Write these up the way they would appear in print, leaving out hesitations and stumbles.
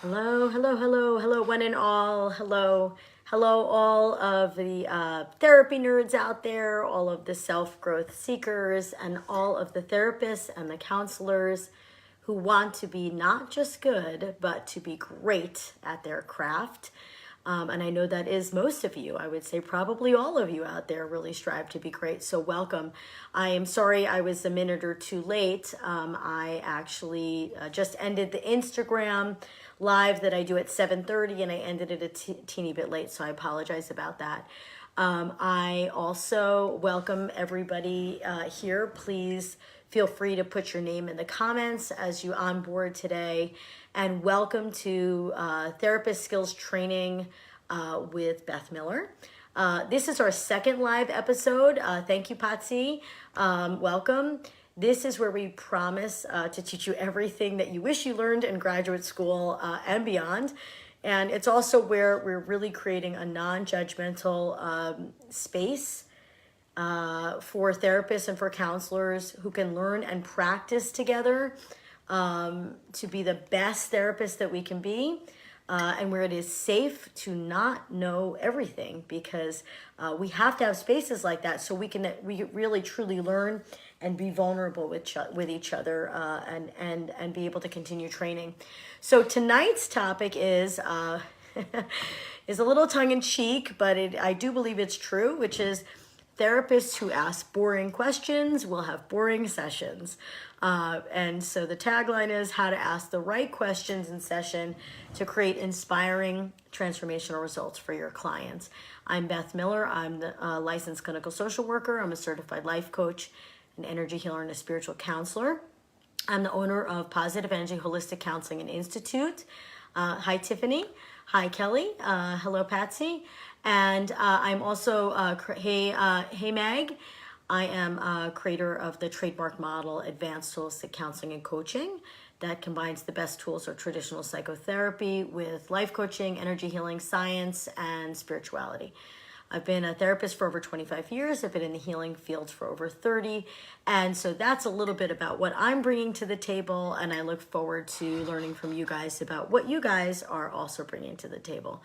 Hello, hello, hello, hello, one and all. Hello, hello, all of the therapy nerds out there, all of the self growth seekers, and all of the therapists and the counselors who want to be not just good, but to be great at their craft. And I know that is most of you. I would say probably all of you out there really strive to be great. So welcome. I am sorry I was a minute or two late. I actually just ended the Instagram live that I do at 7:30, and I ended it a teeny bit late. So I apologize about that. I also welcome everybody here. Please feel free to put your name in the comments as you onboard today. And welcome to Therapist Skills Training with Beth Miller. This is our second live episode. Thank you, Patsy. Welcome. This is where we promise to teach you everything that you wish you learned in graduate school and beyond. And it's also where we're really creating a non-judgmental space for therapists and for counselors who can learn and practice together to be the best therapist that we can be, and where it is safe to not know everything, because we have to have spaces like that so we really truly learn and be vulnerable with each other, and be able to continue training. So tonight's topic is is a little tongue-in-cheek, but I do believe it's true, which is therapists who ask boring questions will have boring sessions. And so the tagline is how to ask the right questions in session to create inspiring transformational results for your clients. I'm Beth Miller. I'm the licensed clinical social worker. I'm a certified life coach, an energy healer, and a spiritual counselor. I'm the owner of Positive Energy Holistic Counseling and Institute. Hi, Tiffany. Hi, Kelly. Hello, Patsy. And I'm also, hey, Meg. I am a creator of the trademark model, Advanced Holistic Counseling and Coaching, that combines the best tools of traditional psychotherapy with life coaching, energy healing, science, and spirituality. I've been a therapist for over 25 years. I've been in the healing fields for over 30. And so that's a little bit about what I'm bringing to the table. And I look forward to learning from you guys about what you guys are also bringing to the table.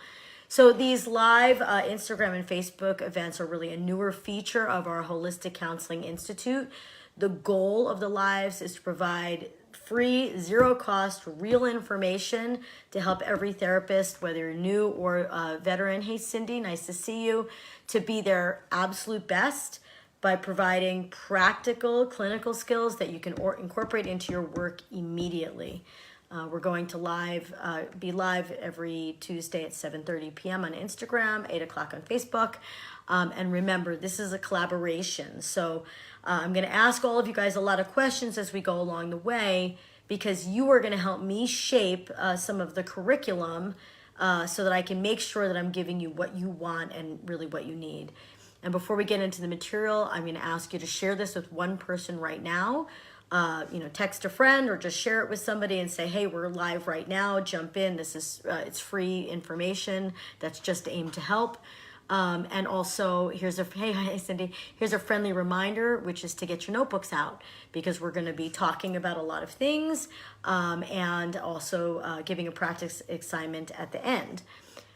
So these live Instagram and Facebook events are really a newer feature of our Holistic Counseling Institute. The goal of the lives is to provide free, zero cost, real information to help every therapist, whether you're new or a veteran. Hey, Cindy, nice to see you, to be their absolute best by providing practical clinical skills that you can incorporate into your work immediately. We're going to be live every Tuesday at 7:30 p.m. on Instagram, 8 o'clock on Facebook. And remember, this is a collaboration. So I'm going to ask all of you guys a lot of questions as we go along the way, because you are going to help me shape some of the curriculum so that I can make sure that I'm giving you what you want and really what you need. And before we get into the material, I'm going to ask you to share this with one person right now. Text a friend or just share it with somebody and say, hey, we're live right now, jump in. This is it's free information that's just aimed to help. And also hi Cindy, here's a friendly reminder, which is to get your notebooks out, because we're going to be talking about a lot of things, and also giving a practice assignment at the end.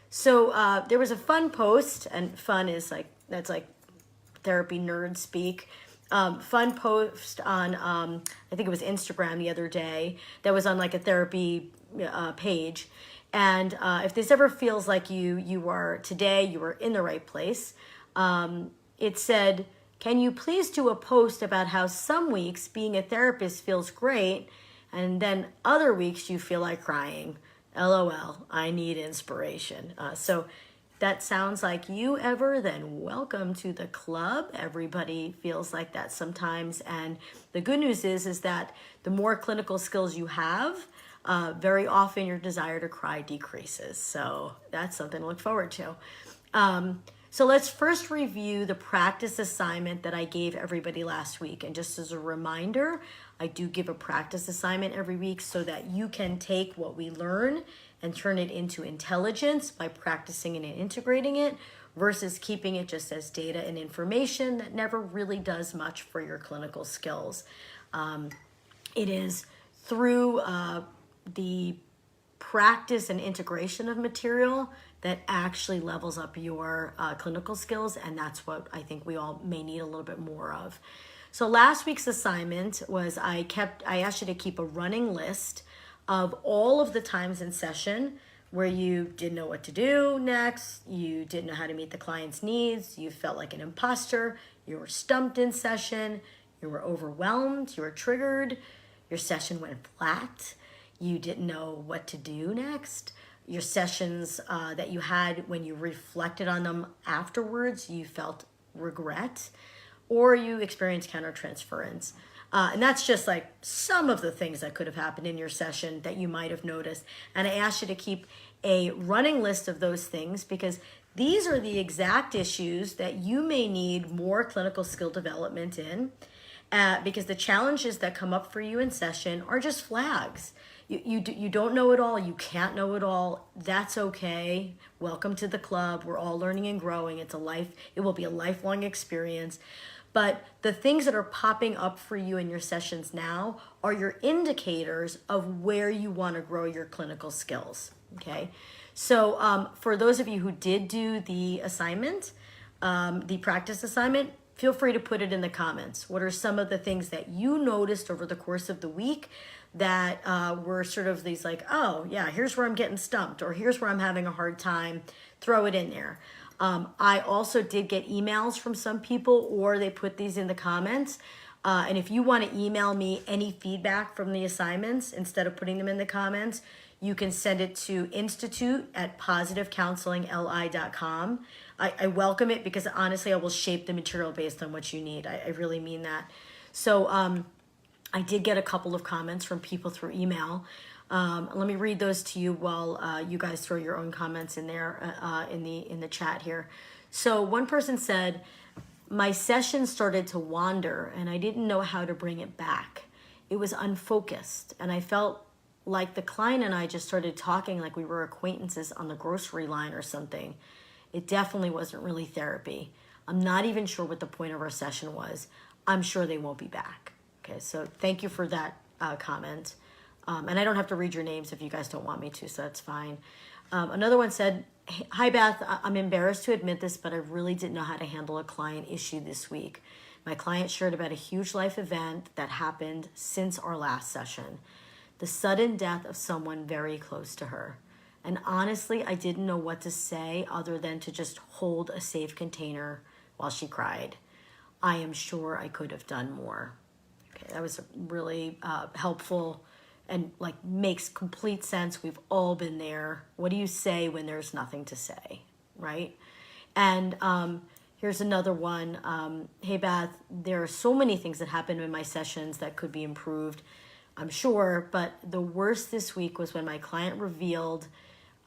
So there was a fun post, and fun is that's like therapy nerd speak. Fun post on, I think it was Instagram the other day, that was on like a therapy page. And if this ever feels like you are in the right place, it said, can you please do a post about how some weeks being a therapist feels great, and then other weeks you feel like crying? LOL, I need inspiration. So that sounds like you ever, then welcome to the club. Everybody feels like that sometimes. And the good news is that the more clinical skills you have, very often your desire to cry decreases. So that's something to look forward to. So let's first review the practice assignment that I gave everybody last week. And just as a reminder, I do give a practice assignment every week so that you can take what we learn and turn it into intelligence by practicing and integrating it, versus keeping it just as data and information that never really does much for your clinical skills. It is through the practice and integration of material that actually levels up your clinical skills. And that's what I think we all may need a little bit more of. So last week's assignment was I asked you to keep a running list of all of the times in session where you didn't know what to do next, you didn't know how to meet the client's needs, you felt like an imposter, you were stumped in session, you were overwhelmed, you were triggered, your session went flat, you didn't know what to do next. Your sessions that you had, when you reflected on them afterwards, you felt regret, or you experienced countertransference. And that's just like some of the things that could have happened in your session that you might have noticed. And I asked you to keep a running list of those things, because these are the exact issues that you may need more clinical skill development in, because the challenges that come up for you in session are just flags. You don't know it all. You can't know it all. That's okay. Welcome to the club. We're all learning and growing. It will be a lifelong experience. But the things that are popping up for you in your sessions now are your indicators of where you want to grow your clinical skills. Okay. So for those of you who did do the assignment, the practice assignment, feel free to put it in the comments. What are some of the things that you noticed over the course of the week that were sort of these like, oh yeah, here's where I'm getting stumped, or here's where I'm having a hard time? Throw it in there. I also did get emails from some people, or they put these in the comments. And if you want to email me any feedback from the assignments instead of putting them in the comments, you can send it to institute@positivecounselingli.com. I welcome it, because honestly, I will shape the material based on what you need. I really mean that. So I did get a couple of comments from people through email. Let me read those to you while you guys throw your own comments in there in the chat here. So one person said, my session started to wander and I didn't know how to bring it back. It was unfocused, and I felt like the client and I just started talking like we were acquaintances on the grocery line or something. It definitely wasn't really therapy. I'm not even sure what the point of our session was. I'm sure they won't be back. Okay, so thank you for that comment. And I don't have to read your names if you guys don't want me to, so that's fine. Another one said, hi Beth, I'm embarrassed to admit this, but I really didn't know how to handle a client issue this week. My client shared about a huge life event that happened since our last session. The sudden death of someone very close to her. And honestly, I didn't know what to say other than to just hold a safe container while she cried. I am sure I could have done more. Okay, that was really helpful and like makes complete sense. We've all been there. What do you say when there's nothing to say, right? And here's another one. Hey Beth, there are so many things that happen in my sessions that could be improved, I'm sure, but the worst this week was when my client revealed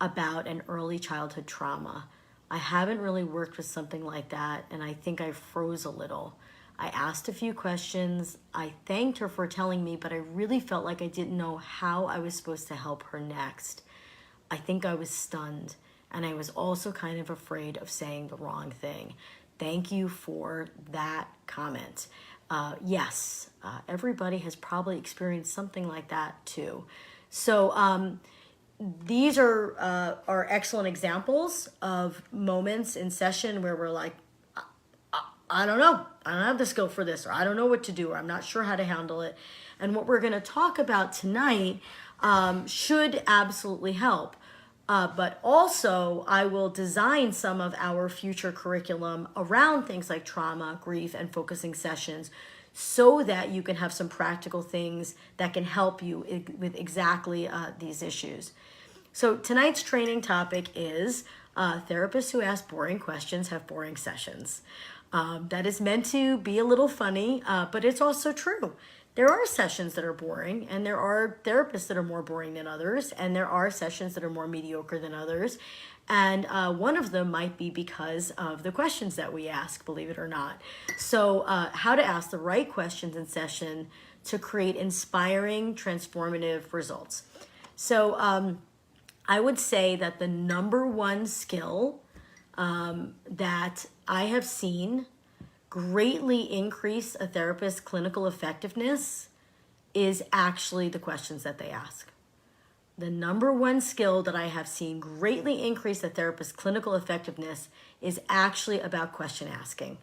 about an early childhood trauma. I haven't really worked with something like that, and I think I froze a little. I asked a few questions. I thanked her for telling me, but I really felt like I didn't know how I was supposed to help her next. I think I was stunned, and I was also kind of afraid of saying the wrong thing. Thank you for that comment. Yes, everybody has probably experienced something like that too. So these are excellent examples of moments in session where we're like, I don't know. I don't have the skill for this, or I don't know what to do, or I'm not sure how to handle it. And what we're going to talk about tonight should absolutely help. But also, I will design some of our future curriculum around things like trauma, grief, and focusing sessions, so that you can have some practical things that can help you with exactly these issues. So tonight's training topic is therapists who ask boring questions have boring sessions. That is meant to be a little funny, but it's also true. There are sessions that are boring, and there are therapists that are more boring than others, and there are sessions that are more mediocre than others. And one of them might be because of the questions that we ask, believe it or not. So how to ask the right questions in session to create inspiring, transformative results. So I would say that the number one skill that I have seen greatly increase a therapist's clinical effectiveness is actually the questions that they ask. the number one skill that I have seen greatly increase the therapist's clinical effectiveness is actually about question asking.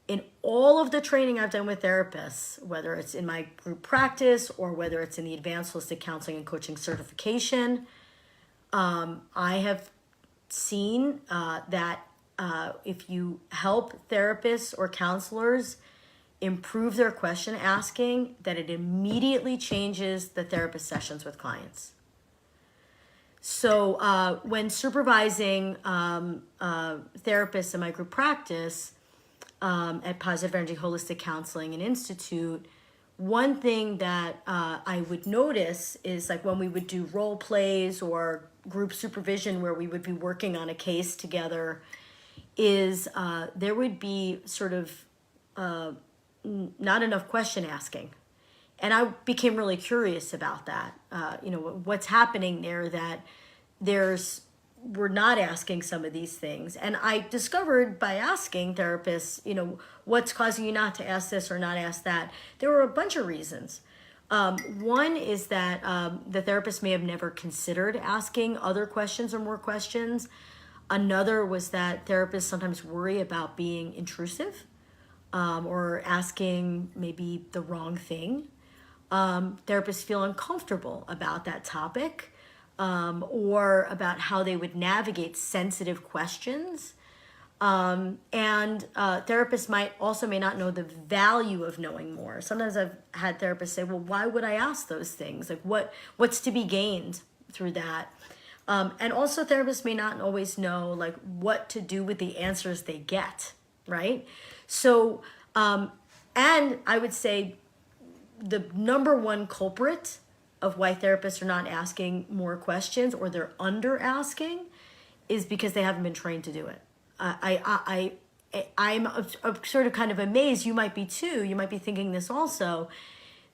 In all of the training I've done with therapists, whether it's in my group practice or whether it's in the advanced holistic counseling and coaching certification, I have seen that if you help therapists or counselors improve their question asking, that it immediately changes the therapist sessions with clients. So when supervising therapists in my group practice at Positive Energy Holistic Counseling and Institute, one thing that I would notice is like when we would do role plays or group supervision where we would be working on a case together, is there would be sort of not enough question asking. And I became really curious about that. What's happening there, that we're not asking some of these things. And I discovered by asking therapists, what's causing you not to ask this or not ask that? There were a bunch of reasons. One is that the therapist may have never considered asking other questions or more questions. Another was that therapists sometimes worry about being intrusive or asking maybe the wrong thing. Therapists feel uncomfortable about that topic or about how they would navigate sensitive questions. And therapists may not know the value of knowing more. Sometimes I've had therapists say, well, why would I ask those things? Like what's to be gained through that? And also therapists may not always know like what to do with the answers they get, right? So, and I would say the number one culprit of why therapists are not asking more questions or they're under asking is because they haven't been trained to do it. I'm sort of kind of amazed. You might be too. You might be thinking this also.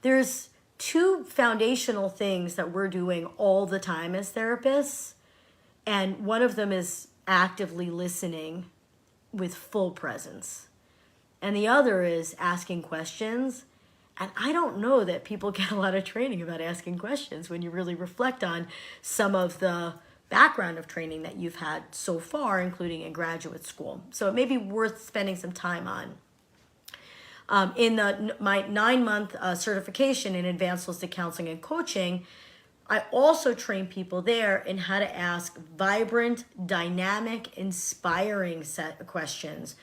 There's two foundational things that we're doing all the time as therapists. And one of them is actively listening with full presence. And the other is asking questions. And I don't know that people get a lot of training about asking questions when you really reflect on some of the background of training that you've had so far, including in graduate school. So it may be worth spending some time on. In my 9-month certification in advanced holistic counseling and coaching, I also train people there in how to ask vibrant, dynamic, inspiring set of questions,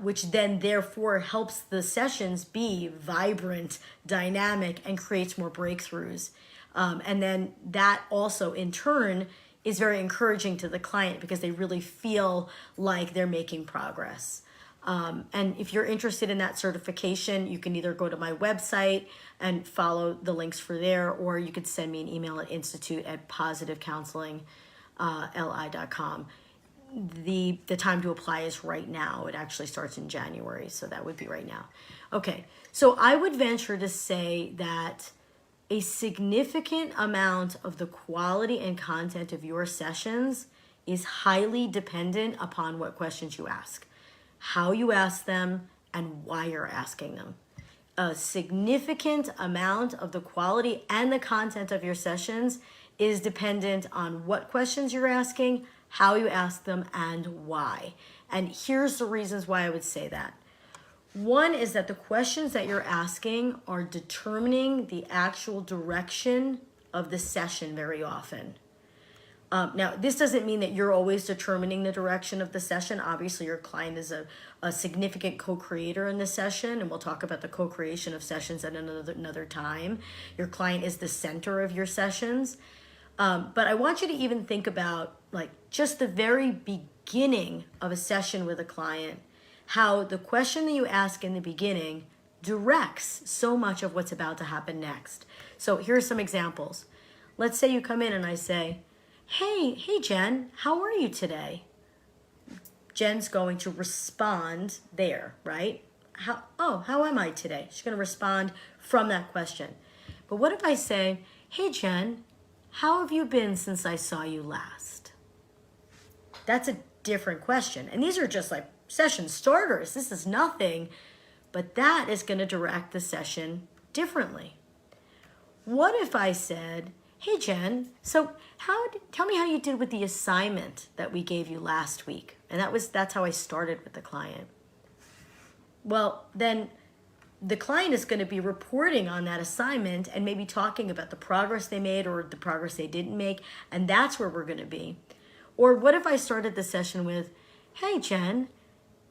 which then therefore helps the sessions be vibrant, dynamic, and creates more breakthroughs. And then that also in turn is very encouraging to the client because they really feel like they're making progress. And if you're interested in that certification, you can either go to my website and follow the links for there, or you could send me an email at institute@positivecounselingli.com. The time to apply is right now. It actually starts in January, so that would be right now. Okay, so I would venture to say that a significant amount of the quality and content of your sessions is highly dependent upon what questions you ask, how you ask them, and why you're asking them. A significant amount of the quality and the content of your sessions is dependent on what questions you're asking, how you ask them, and why. And here's the reasons why I would say that. One is that the questions that you're asking are determining the actual direction of the session very often. Now, this doesn't mean that you're always determining the direction of the session. Obviously, your client is a significant co-creator in the session, and we'll talk about the co-creation of sessions at another time. Your client is the center of your sessions. But I want you to even think about like just the very beginning of a session with a client, how the question that you ask in the beginning directs so much of what's about to happen next. So here are some examples. Let's say you come in and I say, hey Jen, how are you today? Jen's going to respond there, right? How am I today? She's going to respond from that question. But what if I say, hey Jen, how have you been since I saw you last? That's a different question. And these are just like session starters. This is nothing, but that is going to direct the session differently. What if I said, Hey Jen, so tell me how you did with the assignment that we gave you last week. And that's how I started with the client. Well, then the client is going to be reporting on that assignment and maybe talking about the progress they made or the progress they didn't make, and that's where we're going to be. Or what if I started the session with, hey Jen,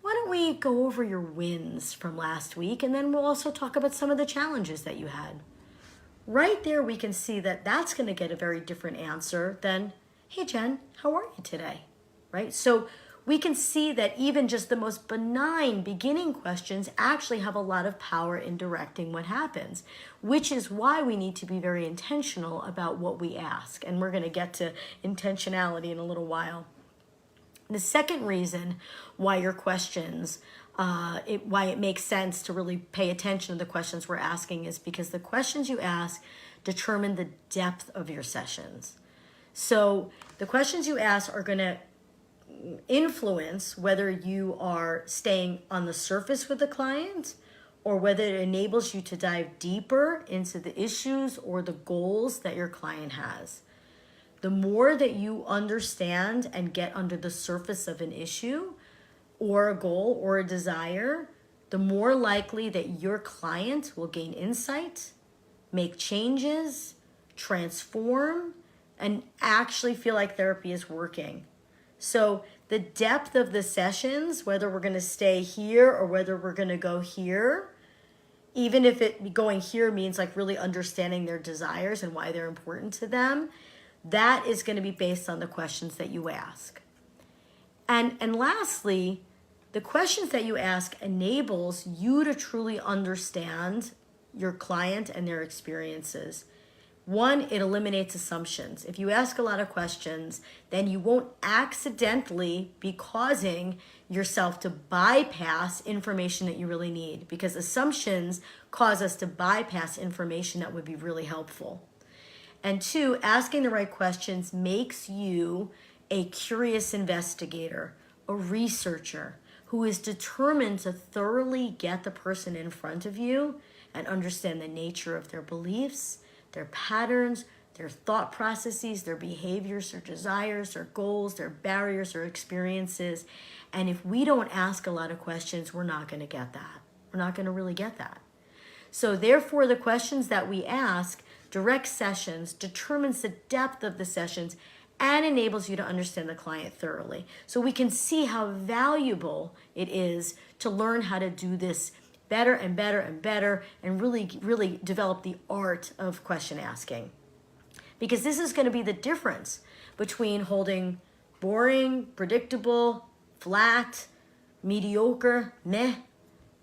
why don't we go over your wins from last week, and then we'll also talk about some of the challenges that you had. Right there we can see that that's going to get a very different answer than, hey Jen, how are you today? Right? So we can see that even just the most benign beginning questions actually have a lot of power in directing what happens, which is why we need to be very intentional about what we ask. And we're going to get to intentionality in a little while. The second reason why your questions, why it makes sense to really pay attention to the questions we're asking is because the questions you ask determine the depth of your sessions. So the questions you ask are going to influence whether you are staying on the surface with the client or whether it enables you to dive deeper into the issues or the goals that your client has. The more that you understand and get under the surface of an issue or a goal or a desire, the more likely that your client will gain insight, make changes, transform, and actually feel like therapy is working. So the depth of the sessions, whether we're going to stay here or whether we're going to go here, even if going here means like really understanding their desires and why they're important to them, that is going to be based on the questions that you ask. And lastly, the questions that you ask enables you to truly understand your client and their experiences. One, it eliminates assumptions. If you ask a lot of questions, then you won't accidentally be causing yourself to bypass information that you really need, because assumptions cause us to bypass information that would be really helpful. And two, asking the right questions makes you a curious investigator, a researcher who is determined to thoroughly get the person in front of you and understand the nature of their beliefs, their patterns, their thought processes, their behaviors, their desires, their goals, their barriers, their experiences. And if we don't ask a lot of questions, we're not going to get that. We're not going to really get that. So therefore, the questions that we ask direct sessions, determines the depth of the sessions, and enables you to understand the client thoroughly. So we can see how valuable it is to learn how to do this better and better and better, and really develop the art of question asking. Because this is going to be the difference between holding boring, predictable, flat, mediocre, meh,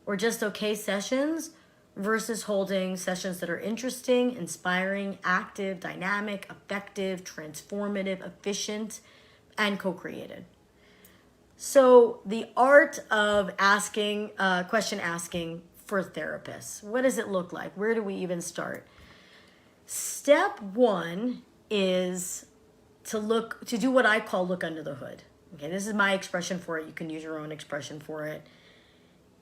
or just okay sessions versus holding sessions that are interesting, inspiring, active, dynamic, effective, transformative, efficient, and co-created. So the art of asking, question asking for therapists. What does it look like? Where do we even start? Step one is to do what I call look under the hood. Okay, this is my expression for it. You can use your own expression for it.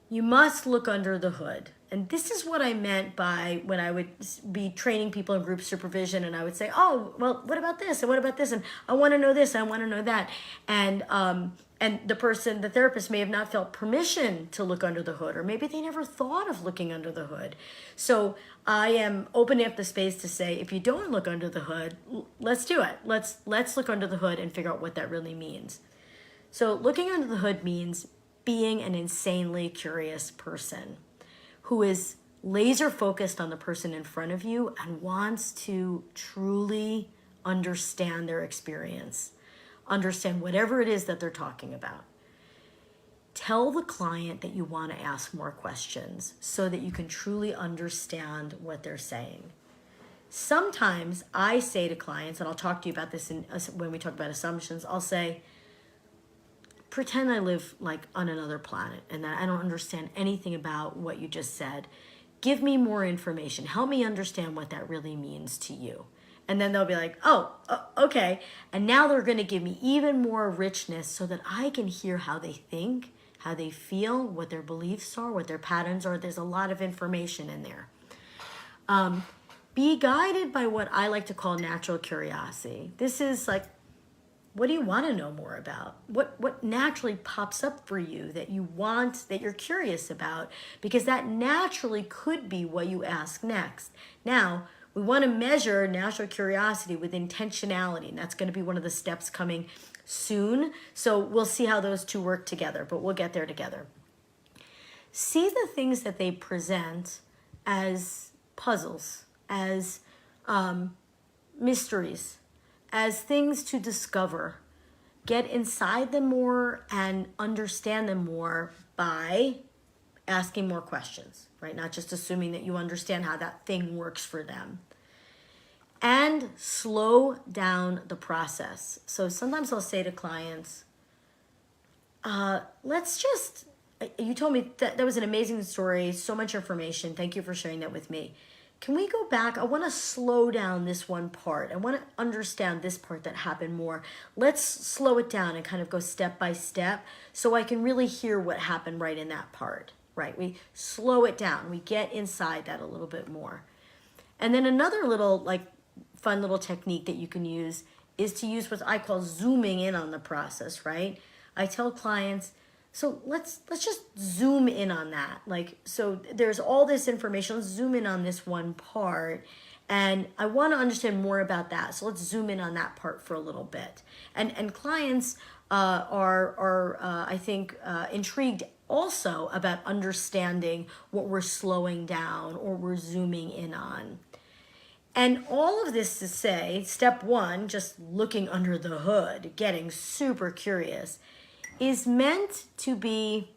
You must look under the hood. And this is what I meant by when I would be training people in group supervision, and I would say, oh, well, what about this? And what about this? And I want to know this. I want to know that. And the therapist may have not felt permission to look under the hood, or maybe they never thought of looking under the hood. So I am opening up the space to say, if you don't look under the hood, let's do it. Let's look under the hood and figure out what that really means. So looking under the hood means being an insanely curious person who is laser focused on the person in front of you and wants to truly understand their experience, understand whatever it is that they're talking about. Tell the client that you want to ask more questions so that you can truly understand what they're saying. Sometimes I say to clients, and I'll talk to you about this when we talk about assumptions, I'll say, pretend I live like on another planet and that I don't understand anything about what you just said. Give me more information. Help me understand what that really means to you. And then they'll be like, okay. And now they're going to give me even more richness so that I can hear how they think, how they feel, what their beliefs are, what their patterns are. There's a lot of information in there. be guided by what I like to call natural curiosity. This is like, what do you want to know more about? What naturally pops up for you that you want, that you're curious about? Because that naturally could be what you ask next. Now, we want to measure natural curiosity with intentionality, and that's going to be one of the steps coming soon. So we'll see how those two work together, but we'll get there together. See the things that they present as puzzles, as mysteries, as things to discover. Get inside them more and understand them more by asking more questions, right? Not just assuming that you understand how that thing works for them. And slow down the process. So sometimes I'll say to clients, you told me that was an amazing story, so much information. Thank you for sharing that with me. Can we go back? I want to slow down this one part. I want to understand this part that happened more. Let's slow it down and kind of go step by step so I can really hear what happened right in that part, right? We slow it down. We get inside that a little bit more. And then another little fun little technique that you can use is to use what I call zooming in on the process, right? I tell clients, so let's just zoom in on that. So there's all this information. Let's zoom in on this one part. And I want to understand more about that. So let's zoom in on that part for a little bit. And clients are I think, intrigued also about understanding what we're slowing down or we're zooming in on. And all of this to say, step one, just looking under the hood, getting super curious, is meant to be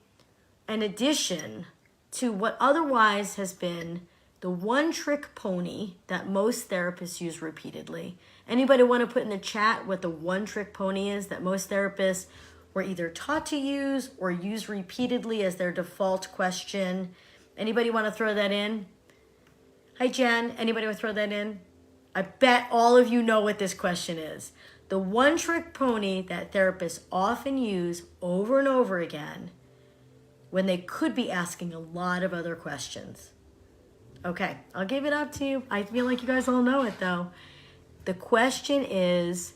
an addition to what otherwise has been the one-trick pony that most therapists use repeatedly. Anybody want to put in the chat what the one-trick pony is that most therapists were either taught to use or use repeatedly as their default question? Anybody want to throw that in? Hi, Jen. Anybody want to throw that in? I bet all of you know what this question is. The one-trick pony that therapists often use over and over again when they could be asking a lot of other questions. Okay, I'll give it up to you. I feel like you guys all know it though. The question is,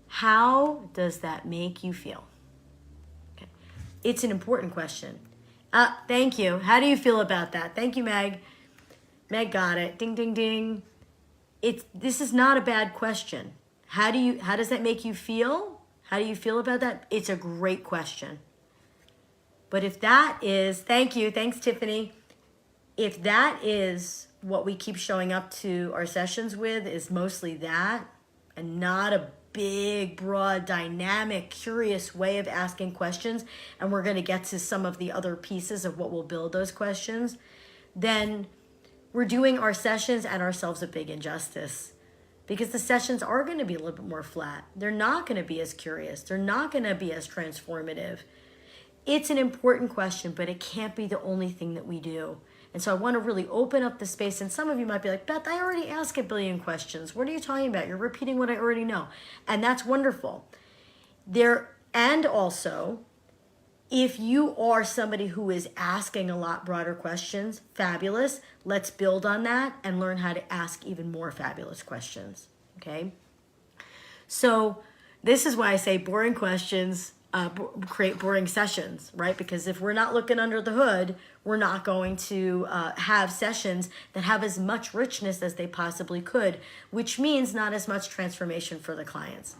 how does that make you feel? Okay. It's an important question. Thank you. How do you feel about that? Thank you, Meg. Meg got it. Ding, ding, ding. This is not a bad question. How does that make you feel? How do you feel about that? It's a great question. But if that is, thank you, thanks Tiffany. If that is what we keep showing up to our sessions with is mostly that and not a big, broad, dynamic, curious way of asking questions, and we're gonna get to some of the other pieces of what will build those questions, then we're doing our sessions and ourselves a big injustice. Because the sessions are going to be a little bit more flat. They're not going to be as curious. They're not going to be as transformative. It's an important question, but it can't be the only thing that we do. And so I want to really open up the space. And some of you might be like, Beth, I already asked a billion questions. What are you talking about? You're repeating what I already know. And that's wonderful. And also, if you are somebody who is asking a lot broader questions, fabulous. Let's build on that and learn how to ask even more fabulous questions, okay? So this is why I say boring questions create boring sessions, right? Because if we're not looking under the hood, we're not going to have sessions that have as much richness as they possibly could, which means not as much transformation for the clients.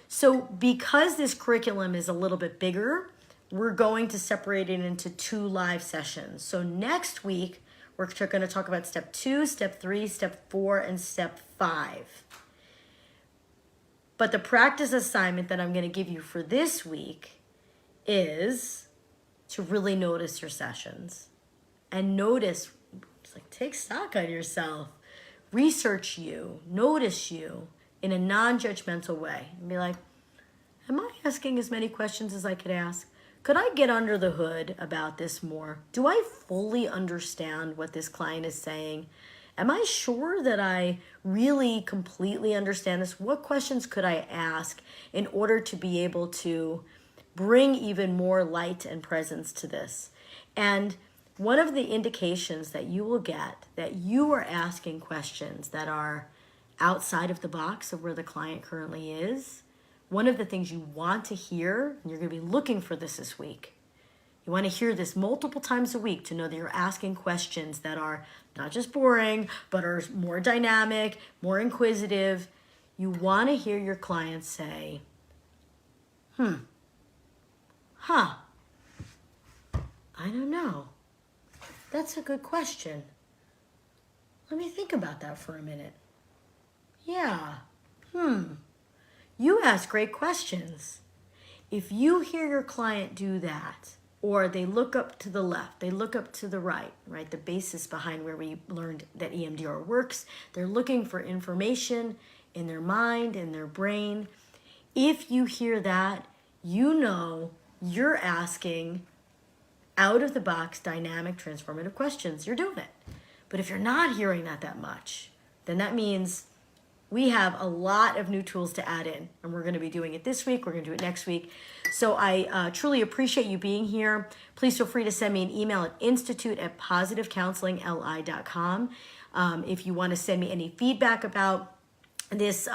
So because this curriculum is a little bit bigger, we're going to separate it into 2 live sessions. So next week, we're going to talk about step 2, step 3, step 4, and step 5. But the practice assignment that I'm going to give you for this week is to really notice your sessions. And notice, take stock on yourself. Research you, notice you in a non-judgmental way. And be like, am I asking as many questions as I could ask? Could I get under the hood about this more? Do I fully understand what this client is saying? Am I sure that I really completely understand this? What questions could I ask in order to be able to bring even more light and presence to this? And one of the indications that you will get that you are asking questions that are outside of the box of where the client currently is, one of the things you want to hear, and you're going to be looking for this week, you want to hear this multiple times a week to know that you're asking questions that are not just boring, but are more dynamic, more inquisitive. You want to hear your clients say, I don't know. That's a good question. Let me think about that for a minute. Yeah. You ask great questions. If you hear your client do that, or they look up to the left, they look up to the right, the basis behind where we learned that EMDR works, they're looking for information in their mind, in their brain. If you hear that, you know you're asking out of the box, dynamic, transformative questions. You're doing it. But if you're not hearing that much, then that means we have a lot of new tools to add in, and we're going to be doing it this week. We're going to do it next week. So I truly appreciate you being here. Please feel free to send me an email at institute@positivecounselingli.com. If you want to send me any feedback about this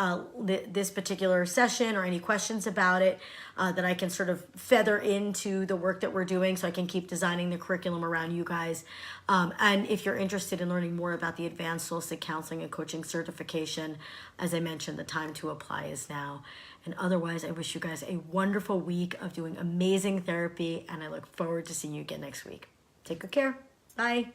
particular session or any questions about it that I can sort of feather into the work that we're doing so I can keep designing the curriculum around you guys. And if you're interested in learning more about the Advanced Holistic Counseling and Coaching Certification, as I mentioned, the time to apply is now. And otherwise, I wish you guys a wonderful week of doing amazing therapy, and I look forward to seeing you again next week. Take good care. Bye.